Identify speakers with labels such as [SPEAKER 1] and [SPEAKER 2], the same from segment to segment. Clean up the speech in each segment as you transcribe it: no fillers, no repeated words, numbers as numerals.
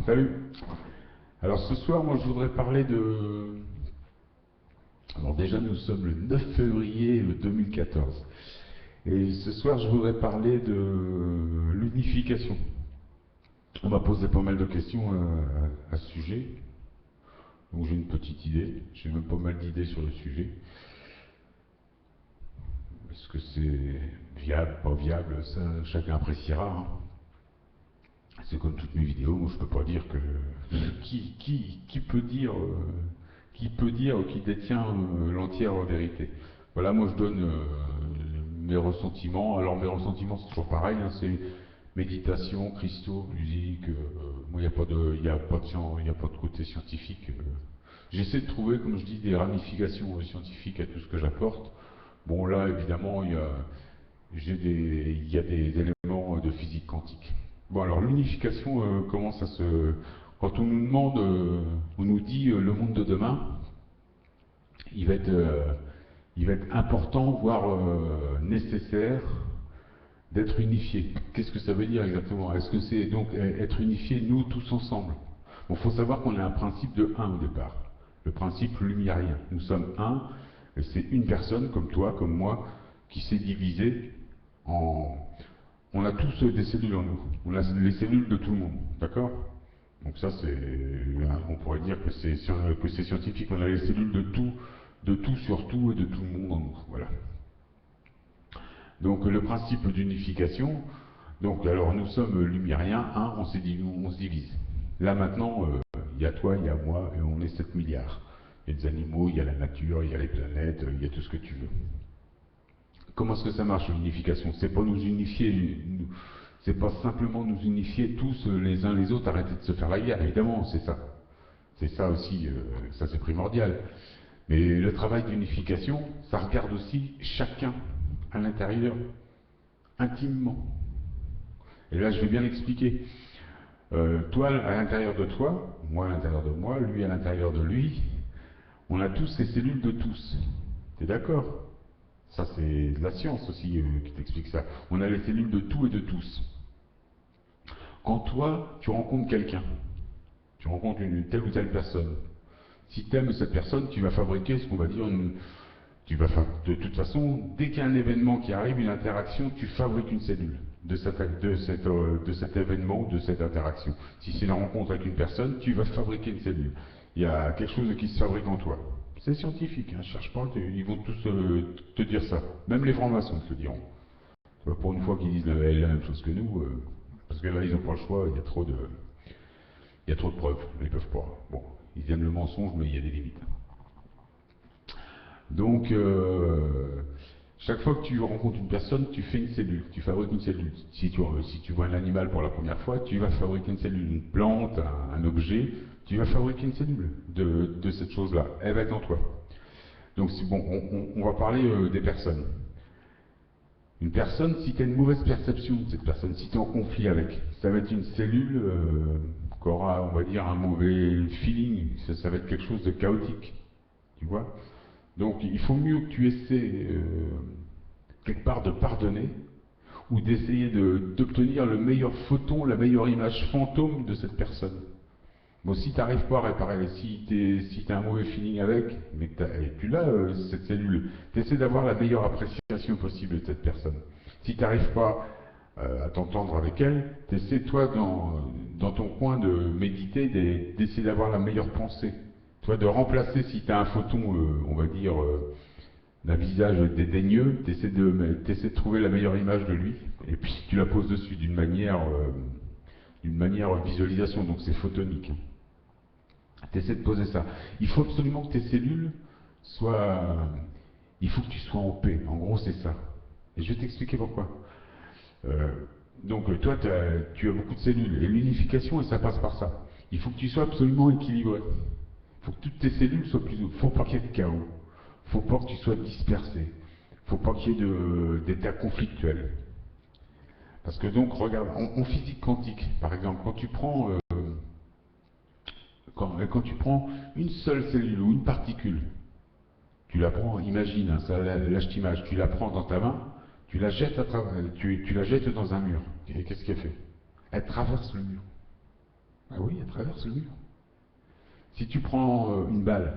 [SPEAKER 1] Salut. Alors ce soir, moi je voudrais parler de... Alors déjà nous sommes le 9 février 2014. Et ce soir je voudrais parler de l'unification. On m'a posé pas mal de questions à ce sujet. Donc j'ai une petite idée. J'ai même pas mal d'idées sur le sujet. Est-ce que c'est viable, pas viable, ça chacun appréciera. Hein. C'est comme toutes mes vidéos, moi je peux pas dire que... Qui peut dire... qui peut dire qui détient l'entière vérité. Voilà, moi je donne mes ressentiments. Alors mes ressentiments c'est toujours pareil, hein, c'est méditation, cristaux, musique. Moi il n'y a pas de côté scientifique. J'essaie de trouver, comme je dis, des ramifications scientifiques à tout ce que j'apporte. Bon là évidemment il y a des éléments de physique quantique. Bon alors l'unification, comment ça se... Quand on nous demande, on nous dit le monde de demain, il va être important, voire nécessaire, d'être unifié. Qu'est-ce que ça veut dire exactement? Est-ce que c'est donc être unifié, nous tous ensemble? Bon, il faut savoir qu'on a un principe de un au départ, le principe lumérien. Nous sommes un, et c'est une personne, comme toi, comme moi, qui s'est divisée en... On a tous des cellules en nous, on a les cellules de tout le monde, d'accord? Donc ça, on pourrait dire que c'est scientifique. On a les cellules de tout sur tout et de tout le monde en nous. Voilà. Donc le principe d'unification. Donc alors nous sommes lumériens, on se divise. Là maintenant, il y a toi, il y a moi, et on est 7 milliards. Il y a des animaux, il y a la nature, il y a les planètes, il y a tout ce que tu veux. Comment est-ce que ça marche l'unification? C'est pas nous unifier. C'est pas simplement nous unifier tous les uns les autres, arrêter de se faire la guerre, évidemment, c'est ça. C'est ça aussi, ça c'est primordial. Mais le travail d'unification, ça regarde aussi chacun à l'intérieur, intimement. Et là, je vais bien l'expliquer. Toi, à l'intérieur de toi, moi à l'intérieur de moi, lui à l'intérieur de lui, on a tous ces cellules de tous. T'es d'accord? Ça, c'est de la science aussi qui t'explique ça. On a les cellules de tout et de tous. Quand toi, tu rencontres quelqu'un, tu rencontres une telle ou telle personne, si tu aimes cette personne, tu vas fabriquer ce qu'on va dire de toute façon, dès qu'il y a un événement qui arrive, une interaction, tu fabriques une cellule de cet événement, de cette interaction. Si c'est une rencontre avec une personne, tu vas fabriquer une cellule. Il y a quelque chose qui se fabrique en toi. C'est scientifique, hein, cherche pas, ils vont tous te dire ça. Même les francs-maçons te le diront. Pour une fois qu'ils disent la même chose que nous, parce que là ils n'ont pas le choix, il y a trop de preuves, ils ne peuvent pas. Bon, ils aiment le mensonge, mais il y a des limites. Donc, chaque fois que tu rencontres une personne, tu fais une cellule, tu fabriques une cellule. Si tu vois un animal pour la première fois, tu vas fabriquer une cellule, une plante, un objet, tu vas fabriquer une cellule de cette chose-là. Elle va être en toi. Donc, bon, on va parler des personnes. Une personne, si tu as une mauvaise perception de cette personne, si tu es en conflit avec, ça va être une cellule qui aura, on va dire, un mauvais feeling, ça va être quelque chose de chaotique, tu vois. Donc il faut mieux que tu essaies quelque part de pardonner, ou d'essayer d'obtenir le meilleur photon, la meilleure image fantôme de cette personne. Bon, si tu n'arrives pas à réparer, si tu as un mauvais feeling avec, mais que tu l'as, cette cellule, tu essaies d'avoir la meilleure appréciation possible de cette personne. Si tu n'arrives pas à t'entendre avec elle, tu essaies, toi, dans ton coin, de méditer, d'essayer d'avoir la meilleure pensée. Toi, de remplacer, si tu as un photon, on va dire, d'un visage dédaigneux, tu essaies de trouver la meilleure image de lui, et puis tu la poses dessus d'une manière visualisation, donc c'est photonique. Tu essaies de poser ça. Il faut absolument que tes cellules soient... Il faut que tu sois en paix. En gros, c'est ça. Et je vais t'expliquer pourquoi. Donc, toi, tu as beaucoup de cellules. Et l'unification, ça passe par ça. Il faut que tu sois absolument équilibré. Il faut que toutes tes cellules soient plus... Il ne faut pas qu'il y ait de chaos. Il ne faut pas que tu sois dispersé. Il ne faut pas qu'il y ait d'état conflictuel. Parce que donc, regarde, en physique quantique, par exemple, quand tu prends une seule cellule ou une particule, tu la prends, imagine, hein, ça lâche t'image, tu la prends dans ta main, tu la jettes tu la jettes dans un mur. Et qu'est-ce qu'elle fait? Elle traverse le mur. Ah oui, elle traverse le mur. Si tu prends une balle,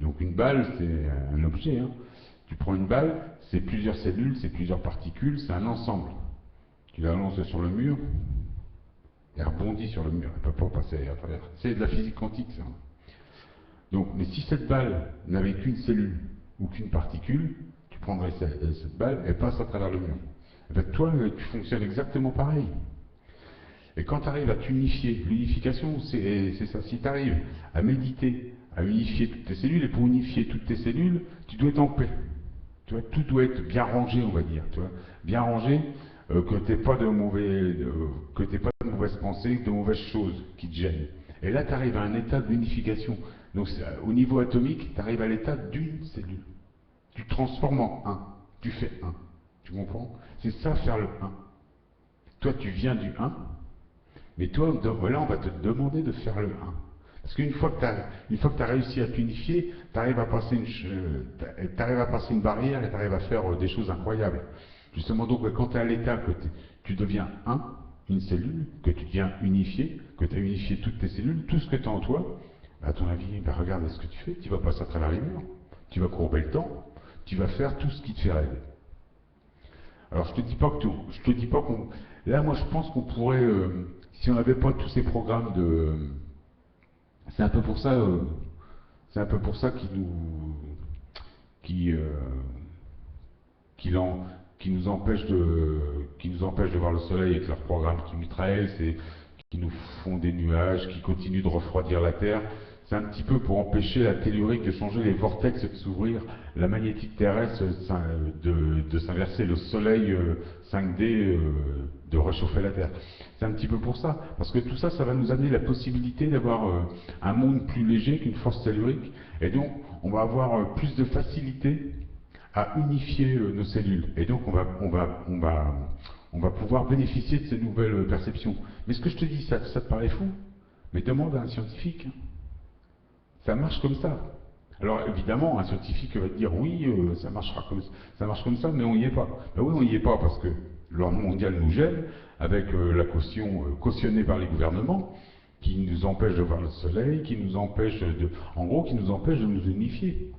[SPEAKER 1] donc une balle c'est un objet, hein. Tu prends une balle, c'est plusieurs cellules, c'est plusieurs particules, c'est un ensemble. Tu la lances sur le mur, elle rebondit sur le mur, elle ne peut pas passer à travers. C'est de la physique quantique ça. Donc, mais si cette balle n'avait qu'une cellule ou qu'une particule, tu prendrais cette balle, elle passe à travers le mur. Et bien, toi, tu fonctionnes exactement pareil. Et quand tu arrives à t'unifier, l'unification, c'est ça. Si tu arrives à méditer, à unifier toutes tes cellules, et pour unifier toutes tes cellules, tu dois être en paix. Tu vois, tout doit être bien rangé, on va dire. Tu vois, bien rangé, que tu n'aies pas de mauvaises pensées, de mauvaises choses qui te gênent. Et là, tu arrives à un état d'unification. Donc, au niveau atomique, tu arrives à l'état d'une cellule. Tu te transformes en un. Tu fais un. Tu comprends? C'est ça, faire le un. Toi, tu viens du un. Mais toi, là, on va te demander de faire le 1. Parce qu'une fois que tu as réussi à t'unifier, tu arrives à passer une barrière et tu arrives à faire des choses incroyables. Justement, donc, quand tu es à l'état que tu deviens un, une cellule, que tu deviens unifié, que tu as unifié toutes tes cellules, tout ce que tu as en toi, à ton avis, regarde ce que tu fais, tu vas passer à travers les murs, tu vas courber le temps, tu vas faire tout ce qui te fait rêver. Alors je te dis pas que tout, je te dis pas qu'on. Là, moi, je pense qu'on pourrait, si on n'avait pas tous ces programmes de, c'est un peu pour ça, c'est un peu pour ça qui, euh, qui, l'en- qui nous empêchent de voir le soleil avec leurs programmes chemtrails, c'est qui nous font des nuages, qui continuent de refroidir la Terre. C'est un petit peu pour empêcher la tellurique de changer, les vortex de s'ouvrir, la magnétique terrestre de s'inverser, le soleil 5D de réchauffer la Terre. C'est un petit peu pour ça, parce que tout ça, ça va nous amener la possibilité d'avoir un monde plus léger qu'une force tellurique, et donc on va avoir plus de facilité à unifier nos cellules. Et donc on va pouvoir bénéficier de ces nouvelles perceptions. Mais ce que je te dis, ça te paraît fou, mais demande à un scientifique. Ça marche comme ça. Alors évidemment, un scientifique va te dire oui, ça marche comme ça, mais on n'y est pas. Ben oui, on n'y est pas parce que l'ordre mondial nous gêne avec la caution cautionnée par les gouvernements qui nous empêche de voir le soleil, en gros, qui nous empêche de nous unifier.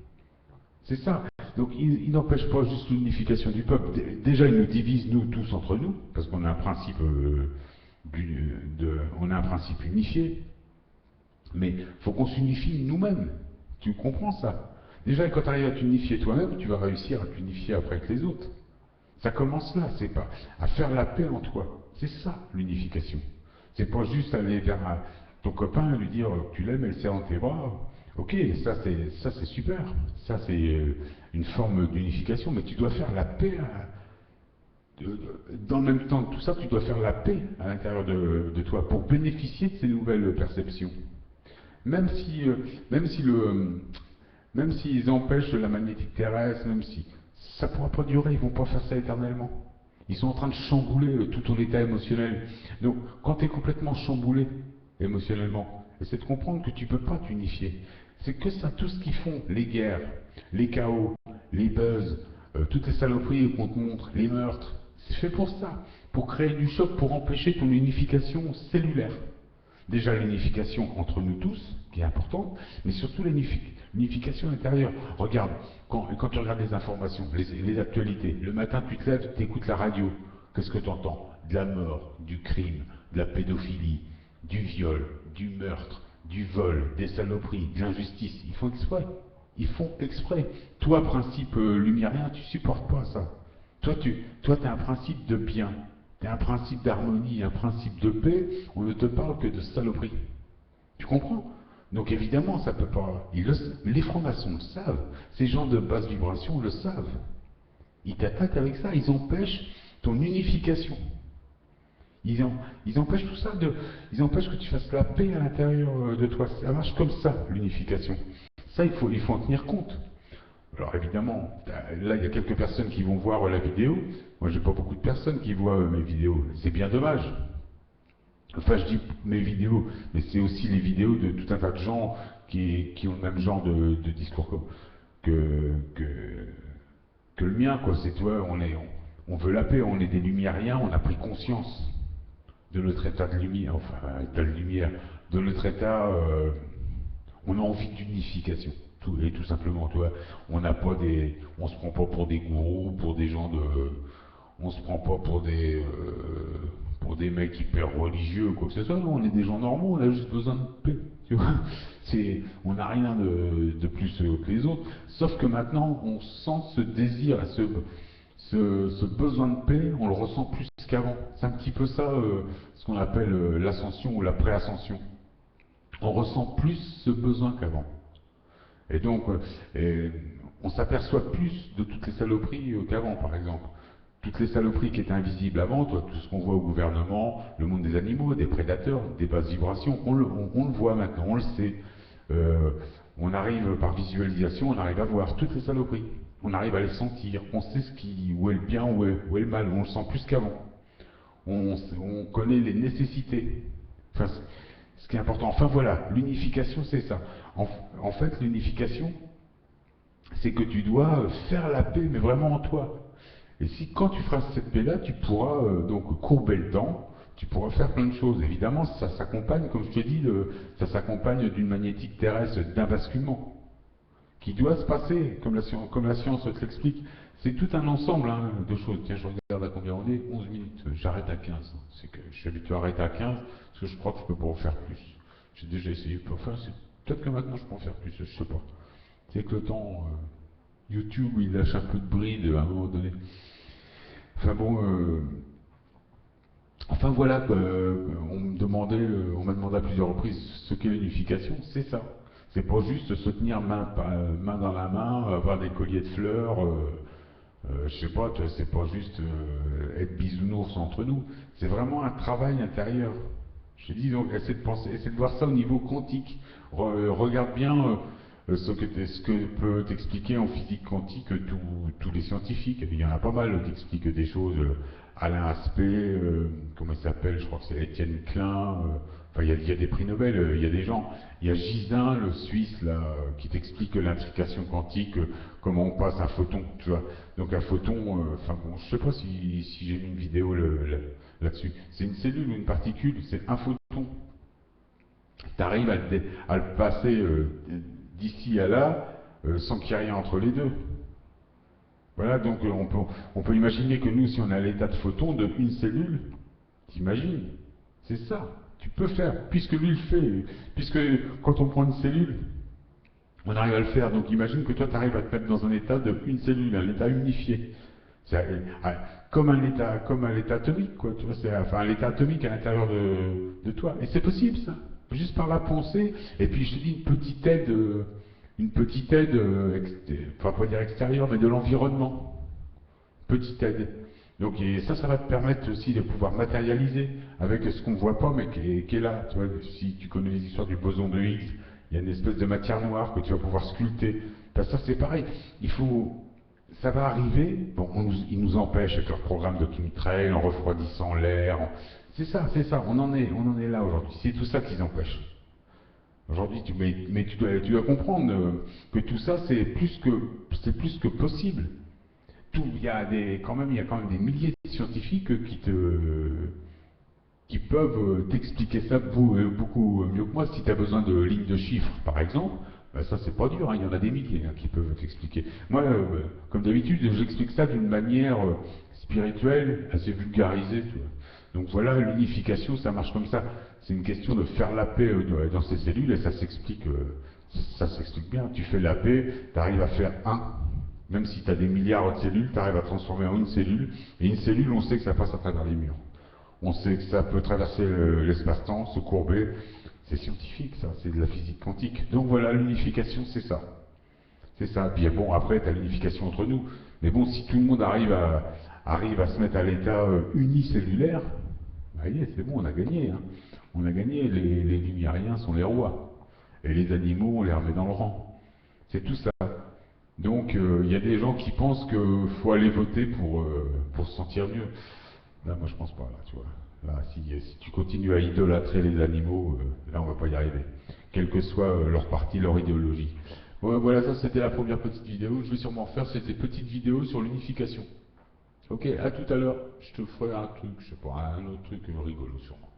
[SPEAKER 1] C'est ça. Donc il n'empêche pas juste l'unification du peuple. Déjà, il nous divise nous tous entre nous parce qu'on a un principe, on a un principe unifié. Mais il faut qu'on s'unifie nous-mêmes. Tu comprends ça? Déjà, quand tu arrives à t'unifier toi-même, tu vas réussir à t'unifier après avec les autres. Ça commence là, c'est pas à faire la paix en toi. C'est ça l'unification. C'est pas juste aller vers ton copain et lui dire que tu l'aimes et le serrer dans tes bras. Ok, ça c'est super. Ça c'est une forme d'unification, mais tu dois faire la paix. Dans le même temps de tout ça, tu dois faire la paix à l'intérieur de toi pour bénéficier de ces nouvelles perceptions. Même si, même si même s'ils empêchent la magnétique terrestre, même si ça ne pourra pas durer, ils ne vont pas faire ça éternellement. Ils sont en train de chambouler tout ton état émotionnel. Donc, quand tu es complètement chamboulé émotionnellement, essaie de comprendre que tu ne peux pas t'unifier. C'est que ça, tout ce qu'ils font, les guerres, les chaos, les buzz, toutes les saloperies qu'on te montre, les meurtres, c'est fait pour ça, pour créer du choc, pour empêcher ton unification cellulaire. Déjà l'unification entre nous tous, qui est importante, mais surtout l'unification intérieure. Regarde, quand tu regardes les informations, les actualités, le matin tu te lèves, tu écoutes la radio, qu'est-ce que tu entends? De la mort, du crime, de la pédophilie, du viol, du meurtre, du vol, des saloperies, de l'injustice. Ils font exprès. Ils font exprès. Toi, principe lumérien, tu supportes pas ça. Toi, tu as un principe de bien. Tu as un principe d'harmonie, un principe de paix, on ne te parle que de saloperie. Tu comprends? Donc évidemment, ça peut pas. Les francs-maçons le savent. Ces gens de basse vibration le savent. Ils t'attaquent avec ça, ils empêchent ton unification. Ils empêchent tout ça ils empêchent que tu fasses la paix à l'intérieur de toi. Ça marche comme ça, l'unification. Ça, il faut en tenir compte. Alors évidemment, là il y a quelques personnes qui vont voir la vidéo. Moi j'ai pas beaucoup de personnes qui voient mes vidéos. C'est bien dommage. Enfin je dis mes vidéos, mais c'est aussi les vidéos de tout un tas de gens qui ont le même genre de discours que, que, que le mien, quoi. C'est toi, on veut la paix, on est des lumiériens, on a pris conscience de notre état de lumière, enfin, état de lumière, de notre état, on a envie d'unification. Et tout simplement, tu vois, on se prend pas pour des gourous, pour des gens de, on se prend pas pour des mecs hyper religieux ou quoi que ce soit. Non, on est des gens normaux, on a juste besoin de paix, tu vois. On n'a rien de plus que les autres, sauf que maintenant, on sent ce désir, ce besoin de paix, on le ressent plus qu'avant. C'est un petit peu ça, ce qu'on appelle l'ascension ou la préascension. On ressent plus ce besoin qu'avant. Et donc, on s'aperçoit plus de toutes les saloperies qu'avant, par exemple. Toutes les saloperies qui étaient invisibles avant, toi, tout ce qu'on voit au gouvernement, le monde des animaux, des prédateurs, des basses vibrations, on le voit maintenant, on le sait. On arrive par visualisation, on arrive à voir toutes les saloperies. On arrive à les sentir, on sait où est le bien, où est le mal, on le sent plus qu'avant. On connaît les nécessités. Enfin, ce qui est important. Enfin voilà, l'unification c'est ça. En fait, l'unification, c'est que tu dois faire la paix, mais vraiment en toi. Et si quand tu feras cette paix-là, tu pourras donc courber le temps, tu pourras faire plein de choses. Évidemment, ça s'accompagne, comme je te dis, ça s'accompagne d'une magnétique terrestre, d'un basculement qui doit se passer, comme la science te l'explique. C'est tout un ensemble de choses. Tiens, je regarde à combien on est, 11 minutes, j'arrête à 15. C'est que je suis habitué à arrêter à 15, parce que je crois que je peux pas en faire plus. J'ai déjà essayé, enfin, peut-être que maintenant je peux en faire plus, je sais pas. C'est que le temps, YouTube, il lâche un peu de bride à un moment donné. Enfin bon, enfin voilà, on m'a demandé à plusieurs reprises ce qu'est l'unification, c'est ça. C'est pas juste se tenir main dans la main, avoir des colliers de fleurs, je sais pas, c'est pas juste être bisounours entre nous, c'est vraiment un travail intérieur. Je te dis donc, essaie de voir ça au niveau quantique. Regarde bien ce que peut t'expliquer en physique quantique tous les scientifiques. Il y en a pas mal qui expliquent des choses. Alain Aspect, comment il s'appelle, je crois que c'est Étienne Klein. Enfin, il y a des prix Nobel, il y a des gens. Il y a Gisin, le Suisse, là, qui t'explique l'intrication quantique, comment on passe un photon, tu vois. Donc un photon, enfin bon, je sais pas si j'ai mis une vidéo là-dessus. C'est une cellule ou une particule, c'est un photon. Tu arrives à le passer d'ici à là, sans qu'il y ait rien entre les deux. Voilà, donc on peut imaginer que nous, si on est à l'état de photon de une cellule, t'imagines, c'est ça. Tu peux faire, puisque lui le fait, puisque quand on prend une cellule, on arrive à le faire. Donc imagine que toi, tu arrives à te mettre dans un état de une cellule, un état unifié. Comme un état atomique, quoi. Tu vois, enfin un état atomique à l'intérieur de toi. Et c'est possible, ça. Juste par la pensée. Et puis je te dis une petite aide, enfin pas dire extérieure, mais de l'environnement. Petite aide. Donc et ça va te permettre aussi de pouvoir matérialiser avec ce qu'on ne voit pas, mais qui est là. Tu vois, si tu connais les histoires du boson de Higgs, il y a une espèce de matière noire que tu vas pouvoir sculpter. Ben, ça c'est pareil. Ça va arriver. Bon, ils nous empêchent avec leur programme de chemtrail, en refroidissant l'air. C'est ça. On en est là aujourd'hui. C'est tout ça qu'ils empêchent. Aujourd'hui, mais tu dois comprendre que tout ça c'est plus que possible. Il y a quand même des milliers de scientifiques qui peuvent t'expliquer ça beaucoup mieux que moi. Si tu as besoin de lignes de chiffres, par exemple, ben ça c'est pas dur, il y en a des milliers qui peuvent t'expliquer. Moi, comme d'habitude, j'explique ça d'une manière spirituelle, assez vulgarisée. Tu vois. Donc voilà, l'unification, ça marche comme ça. C'est une question de faire la paix dans ces cellules et ça s'explique bien. Tu fais la paix, tu arrives à faire un. Même si tu as des milliards de cellules, tu arrives à transformer en une cellule. Et une cellule, on sait que ça passe à travers les murs. On sait que ça peut traverser l'espace-temps, se courber. C'est scientifique, ça. C'est de la physique quantique. Donc voilà, l'unification, c'est ça. C'est ça. Puis bon, après, tu as l'unification entre nous. Mais bon, si tout le monde arrive à se mettre à l'état unicellulaire, bah, c'est bon, on a gagné. Hein. On a gagné. Les lumériens sont les rois. Et les animaux, on les remet dans le rang. C'est tout ça. Donc il y a des gens qui pensent qu'il faut aller voter pour se sentir mieux. Là, moi je pense pas, là, tu vois. Là, si tu continues à idolâtrer les animaux, là on va pas y arriver. Quel que soit leur parti, leur idéologie. Ouais, voilà, ça c'était la première petite vidéo. Je vais sûrement faire cette petite vidéo sur l'unification. Ok, à tout à l'heure. Je te ferai un truc, je sais pas, un autre truc rigolo sûrement.